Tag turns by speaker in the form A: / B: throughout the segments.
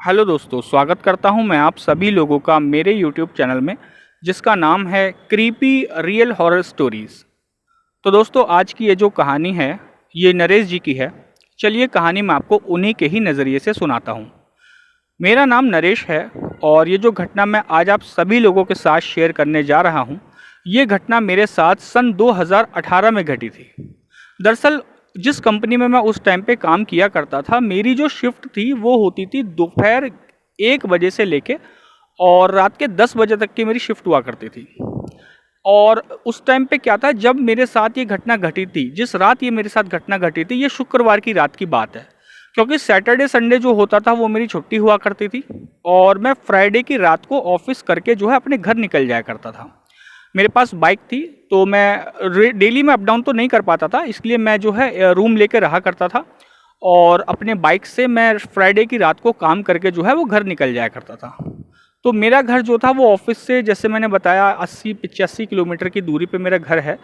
A: Hello दोस्तों, स्वागत करता हूं मैं आप सभी लोगों का मेरे यूट्यूब चैनल में, जिसका नाम है क्रीपी रियल हॉरर स्टोरीज़। तो दोस्तों, आज की ये जो कहानी है ये नरेश जी की है। चलिए कहानी मैं आपको उन्हीं के ही नज़रिए से सुनाता हूं। मेरा नाम नरेश है और ये जो घटना मैं आज आप सभी लोगों के साथ शेयर करने जा रहा हूं, ये घटना मेरे साथ सन 2018 में घटी थी। दरअसल जिस कंपनी में मैं उस टाइम पे काम किया करता था, मेरी जो शिफ्ट थी वो होती थी दोपहर 1 बजे से लेके और रात के 10 बजे तक की मेरी शिफ्ट हुआ करती थी। और उस टाइम पे क्या था, जब मेरे साथ ये घटना घटी थी, जिस रात ये मेरे साथ घटना घटी थी, ये शुक्रवार की रात की बात है। क्योंकि सैटरडे संडे जो होता था वो मेरी छुट्टी हुआ करती थी और मैं फ्राइडे की रात को ऑफिस करके जो है अपने घर निकल जाया करता था। मेरे पास बाइक थी तो मैं डेली में अप डाउन तो नहीं कर पाता था, इसलिए मैं जो है रूम लेके रहा करता था और अपने बाइक से मैं फ्राइडे की रात को काम करके जो है वो घर निकल जाया करता था। तो मेरा घर जो था वो ऑफिस से, जैसे मैंने बताया, 80-85 किलोमीटर की दूरी पे मेरा घर है।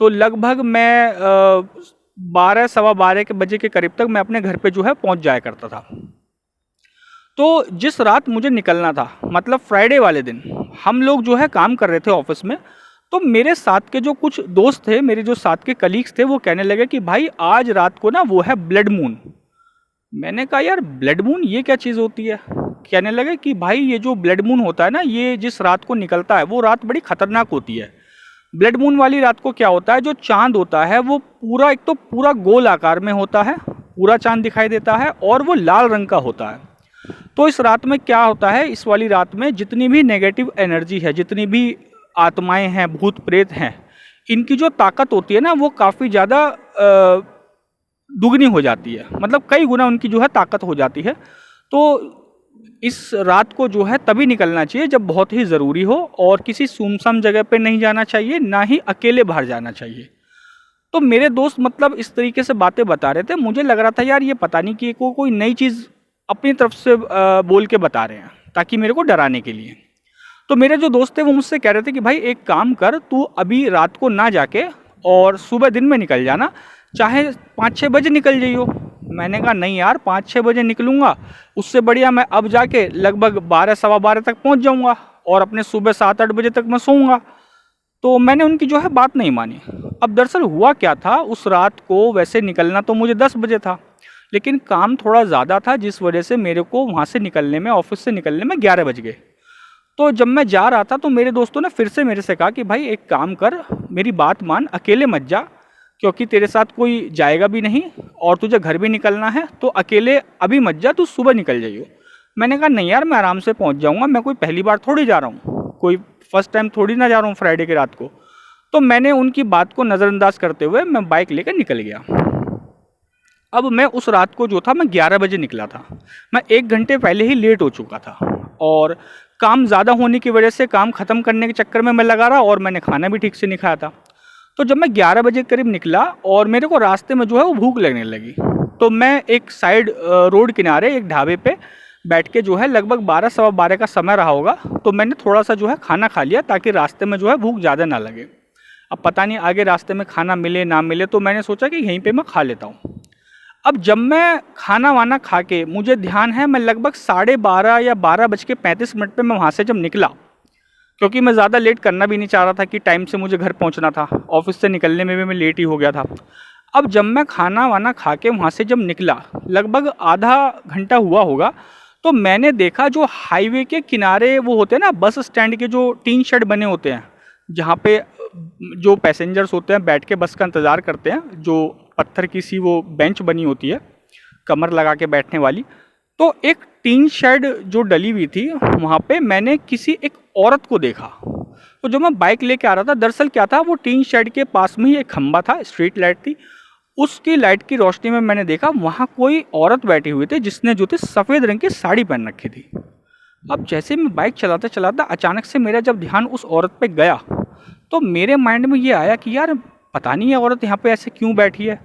A: तो लगभग मैं 12 सवा 12 के बजे के करीब तक मैं अपने घर पे जो है पहुंच जाया करता था। तो जिस रात मुझे निकलना था, मतलब फ्राइडे वाले दिन, हम लोग जो है काम कर रहे थे ऑफिस में। तो मेरे साथ के जो कुछ दोस्त थे, मेरे जो साथ के कलीग्स थे, वो कहने लगे कि भाई आज रात को ना वो है ब्लड मून। मैंने कहा यार ब्लड मून ये क्या चीज़ होती है। कहने लगे कि भाई ये जो ब्लड मून होता है ना, ये जिस रात को निकलता है वो रात बड़ी खतरनाक होती है। ब्लड मून वाली रात को क्या होता है, जो चांद होता है वो पूरा, एक तो पूरा गोल आकार में होता है, पूरा चांद दिखाई देता है और वो लाल रंग का होता है। तो इस रात में क्या होता है, इस वाली रात में जितनी भी नेगेटिव एनर्जी है, जितनी भी आत्माएं हैं, भूत प्रेत हैं, इनकी जो ताकत होती है ना वो काफ़ी ज़्यादा दुगनी हो जाती है, मतलब कई गुना उनकी जो है ताकत हो जाती है। तो इस रात को जो है तभी निकलना चाहिए जब बहुत ही ज़रूरी हो और किसी सुनसान जगह पे नहीं जाना चाहिए, ना ही अकेले बाहर जाना चाहिए। तो मेरे दोस्त मतलब इस तरीके से बातें बता रहे थे, मुझे लग रहा था यार ये पता नहीं कि कोई नई चीज़ अपनी तरफ से बोल के बता रहे हैं ताकि मेरे को डराने के लिए। तो मेरे जो दोस्त थे वो मुझसे कह रहे थे कि भाई एक काम कर, तू अभी रात को ना जाके और सुबह दिन में निकल जाना, चाहे 5-6 बजे निकल जाइयो। मैंने कहा नहीं यार, 5-6 बजे निकलूँगा, उससे बढ़िया मैं अब जाके लगभग 12 सवा 12 तक पहुंच जाऊंगा और अपने सुबह 7-8 बजे तक मैं सोऊंगा। तो मैंने उनकी जो है बात नहीं मानी। अब दरअसल हुआ क्या था, उस रात को वैसे निकलना तो मुझे 10 बजे था, लेकिन काम थोड़ा ज़्यादा था, जिस वजह से मेरे को वहाँ से निकलने में, ऑफिस से निकलने में 11 बज गए। तो जब मैं जा रहा था तो मेरे दोस्तों ने फिर से मेरे से कहा कि भाई एक काम कर, मेरी बात मान, अकेले मत जा, क्योंकि तेरे साथ कोई जाएगा भी नहीं और तुझे घर भी निकलना है, तो अकेले अभी मत जा, तू सुबह निकल जाइयो। मैंने कहा नहीं यार, मैं आराम से पहुंच जाऊंगा, मैं कोई पहली बार थोड़ी जा रहा हूँ, कोई फर्स्ट टाइम थोड़ी ना जा रहा हूँ फ्राइडे की रात को। तो मैंने उनकी बात को नज़रअंदाज करते हुए मैं बाइक लेकर निकल गया। अब मैं उस रात को जो था, मैं 11 बजे निकला था, मैं 1 घंटे पहले ही लेट हो चुका था और काम ज़्यादा होने की वजह से काम ख़त्म करने के चक्कर में मैं लगा रहा और मैंने खाना भी ठीक से नहीं खाया था। तो जब मैं 11 बजे करीब निकला और मेरे को रास्ते में जो है वो भूख लगने लगी, तो मैं एक साइड रोड किनारे एक ढाबे पे बैठ के जो है, लगभग 12 सवा 12 का समय रहा होगा, तो मैंने थोड़ा सा जो है खाना खा लिया ताकि रास्ते में जो है भूख ज़्यादा ना लगे। अब पता नहीं आगे रास्ते में खाना मिले ना मिले, तो मैंने सोचा कि यहीं पर मैं खा लेता हूँ। अब जब मैं खाना वाना खा के, मुझे ध्यान है मैं लगभग 12:30 या 12:35 पे मैं वहाँ से जब निकला, क्योंकि मैं ज़्यादा लेट करना भी नहीं चाह रहा था कि टाइम से मुझे घर पहुँचना था, ऑफिस से निकलने में भी मैं लेट ही हो गया था। अब जब मैं खाना वाना खा के वहाँ से जब निकला, लगभग आधा घंटा हुआ होगा, तो मैंने देखा जो हाईवे के किनारे वो होते हैं ना, बस स्टैंड के जो टीन शेड बने होते हैं, जहाँ पे जो पैसेंजर्स होते हैं बैठ के बस का इंतज़ार करते हैं, जो पत्थर की सी वो बेंच बनी होती है कमर लगा के बैठने वाली, तो एक टीन शेड जो डली हुई थी वहाँ पे मैंने किसी एक औरत को देखा। तो जो मैं बाइक लेके आ रहा था, दरअसल क्या था, वो टीन शेड के पास में ही एक खंबा था, स्ट्रीट लाइट थी, उसकी लाइट की रोशनी में मैंने देखा वहाँ कोई औरत बैठी हुई थी जिसने जो थी सफ़ेद रंग की साड़ी पहन रखी थी। अब जैसे मैं बाइक चलाता चलाता अचानक से मेरा जब ध्यान उस औरत पे गया, तो मेरे माइंड में ये आया कि यार पता नहीं है औरत यहाँ पे ऐसे क्यों बैठी है,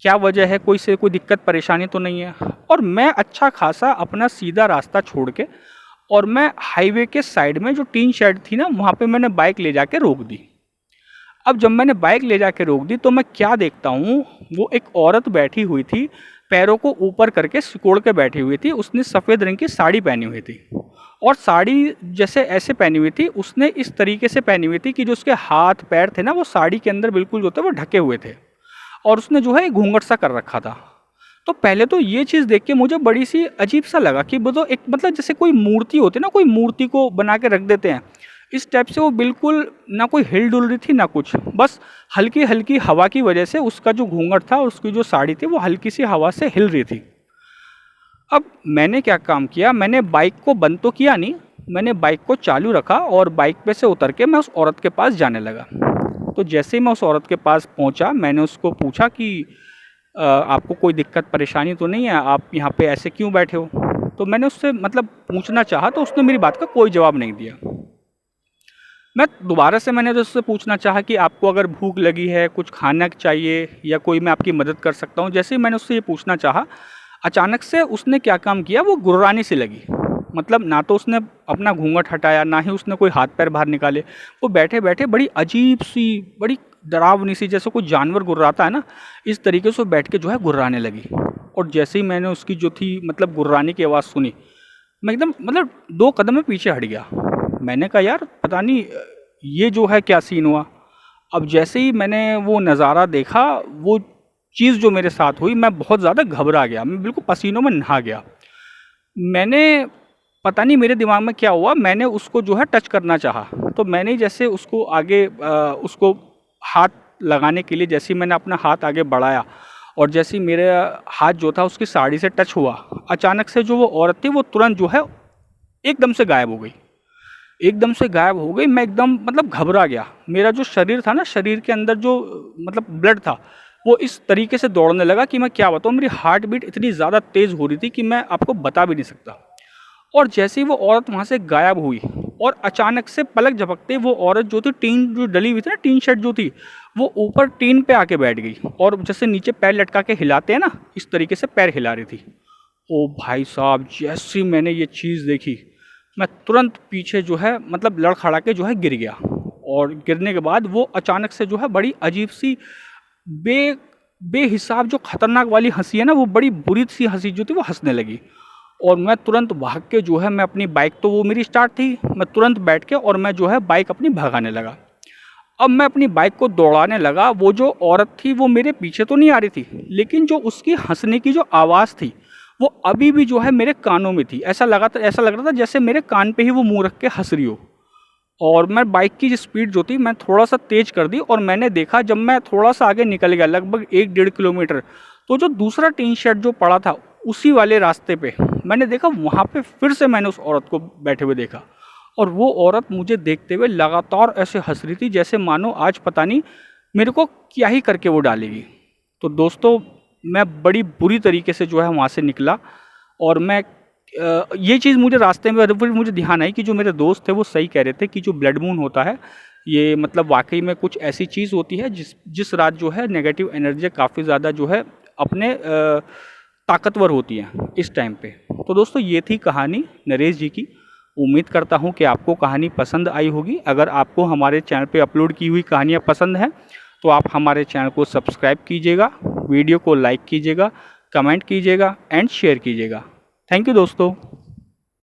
A: क्या वजह है, कोई दिक्कत परेशानी तो नहीं है। और मैं अच्छा खासा अपना सीधा रास्ता छोड़ के और मैं हाईवे के साइड में जो टीन शेड थी ना, वहाँ पे मैंने बाइक ले जाके रोक दी। अब जब मैंने बाइक ले जाके रोक दी तो मैं क्या देखता हूँ, वो एक औरत बैठी हुई थी पैरों को ऊपर करके सिकोड़ के बैठी हुई थी। उसने सफ़ेद रंग की साड़ी पहनी हुई थी और साड़ी जैसे ऐसे पहनी हुई थी, उसने इस तरीके से पहनी हुई थी कि जो उसके हाथ पैर थे ना, वो साड़ी के अंदर बिल्कुल जो थे वो ढके हुए थे और उसने जो है घूंघट सा कर रखा था। तो पहले तो ये चीज़ देख के मुझे बड़ी सी अजीब सा लगा कि वो तो एक मतलब जैसे कोई मूर्ति होती है ना, कोई मूर्ति को बना के रख देते हैं, इस टाइप से वो बिल्कुल ना कोई हिल डुल रही थी ना कुछ, बस हल्की हल्की हवा की वजह से उसका जो घूंघट था और उसकी जो साड़ी थी वो हल्की सी हवा से हिल रही थी। अब मैंने क्या काम किया, मैंने बाइक को बंद तो किया नहीं, मैंने बाइक को चालू रखा और बाइक पे से उतर के मैं उस औरत के पास जाने लगा। तो जैसे ही मैं उस औरत के पास पहुंचा, मैंने उसको पूछा कि आपको कोई दिक्कत परेशानी तो नहीं है, आप यहाँ पे ऐसे क्यों बैठे हो? तो मैंने उससे मतलब पूछना चाहा तो उसने मेरी बात का कोई जवाब नहीं दिया। मैं दोबारा से मैंने उससे पूछना चाहा कि आपको अगर भूख लगी है, कुछ खाना चाहिए या कोई मैं आपकी मदद कर सकता हूँ। जैसे ही मैंने उससे ये पूछना चाहा, अचानक से उसने क्या काम किया, वो गुर्राने से लगी। मतलब ना तो उसने अपना घूंघट हटाया, ना ही उसने कोई हाथ पैर बाहर निकाले। वो बैठे बैठे बड़ी अजीब सी, बड़ी डरावनी सी, जैसे कोई जानवर गुर्राता है ना, इस तरीके से बैठ के जो है गुर्राने लगी। और जैसे ही मैंने उसकी जो थी मतलब गुर्राने की आवाज़ सुनी, मैं एकदम मतलब 2 कदम में पीछे हट गया। मैंने कहा यार पता नहीं ये जो है क्या सीन हुआ। अब जैसे ही मैंने वो नज़ारा देखा, वो चीज़ जो मेरे साथ हुई, मैं बहुत ज़्यादा घबरा गया, मैं बिल्कुल पसीनों में नहा गया। मैंने पता नहीं मेरे दिमाग में क्या हुआ, मैंने उसको जो है टच करना चाहा। तो मैंने जैसे उसको आगे उसको हाथ लगाने के लिए जैसे ही मैंने अपना हाथ आगे बढ़ाया और जैसे ही मेरा हाथ जो था उसकी साड़ी से टच हुआ, अचानक से जो वो औरत थी वो तुरंत जो है एकदम से गायब हो गई। एकदम से गायब हो गई। मैं एकदम मतलब घबरा गया। मेरा जो शरीर था ना, शरीर के अंदर जो मतलब ब्लड था, वो इस तरीके से दौड़ने लगा कि मैं क्या बताऊँ। मेरी हार्ट बीट इतनी ज़्यादा तेज़ हो रही थी कि मैं आपको बता भी नहीं सकता। और जैसे ही वो औरत वहाँ से गायब हुई और अचानक से पलक झपकते वो औरत जो थी, टीन जो डली हुई थी ना, टीन शेड जो थी, वो ऊपर टीन पे आके बैठ गई और जैसे नीचे पैर लटका के हिलाते हैं ना, इस तरीके से पैर हिला रही थी। ओ भाई साहब, जैसे ही मैंने ये चीज़ देखी, मैं तुरंत पीछे जो है मतलब लड़खड़ा के जो है गिर गया। और गिरने के बाद वो अचानक से जो है बड़ी अजीब सी बेहिसाब जो खतरनाक वाली हंसी है ना, वो बड़ी बुरी सी हंसी जो थी वो हंसने लगी। और मैं तुरंत भाग के जो है, मैं अपनी बाइक तो वो मेरी स्टार्ट थी, मैं तुरंत बैठ के और मैं जो है बाइक अपनी भगाने लगा। अब मैं अपनी बाइक को दौड़ाने लगा। वो जो औरत थी वो मेरे पीछे तो नहीं आ रही थी, लेकिन जो उसकी हंसने की जो आवाज़ थी वो अभी भी जो है मेरे कानों में थी। ऐसा लग रहा था जैसे मेरे कान पे ही वो मुंह रख के हंस रही हो। और मैं बाइक की स्पीड जो थी मैं थोड़ा सा तेज़ कर दी और मैंने देखा, जब मैं थोड़ा सा आगे निकल गया लगभग 1-1.5 किलोमीटर, तो जो दूसरा टीन शेड जो पड़ा था उसी वाले रास्ते पे मैंने देखा, वहाँ पे फिर से मैंने उस औरत को बैठे हुए देखा। और वो औरत मुझे देखते हुए लगातार ऐसे हंस रही थी जैसे मानो आज पता नहीं मेरे को क्या ही करके वो डालेगी। तो दोस्तों, मैं बड़ी बुरी तरीके से जो है वहाँ से निकला। और मैं ये चीज़ मुझे रास्ते में फिर मुझे ध्यान आई कि जो मेरे दोस्त थे वो सही कह रहे थे कि जो ब्लड मून होता है, ये मतलब वाकई में कुछ ऐसी चीज़ होती है जिस रात जो है नेगेटिव एनर्जी काफ़ी ज़्यादा जो है अपने ताकतवर होती हैं इस टाइम पे। तो दोस्तों, ये थी कहानी नरेश जी की। उम्मीद करता हूँ कि आपको कहानी पसंद आई होगी। अगर आपको हमारे चैनल पे अपलोड की हुई कहानियाँ पसंद हैं तो आप हमारे चैनल को सब्सक्राइब कीजिएगा, वीडियो को लाइक कीजिएगा, कमेंट कीजिएगा एंड शेयर कीजिएगा। थैंक यू दोस्तों।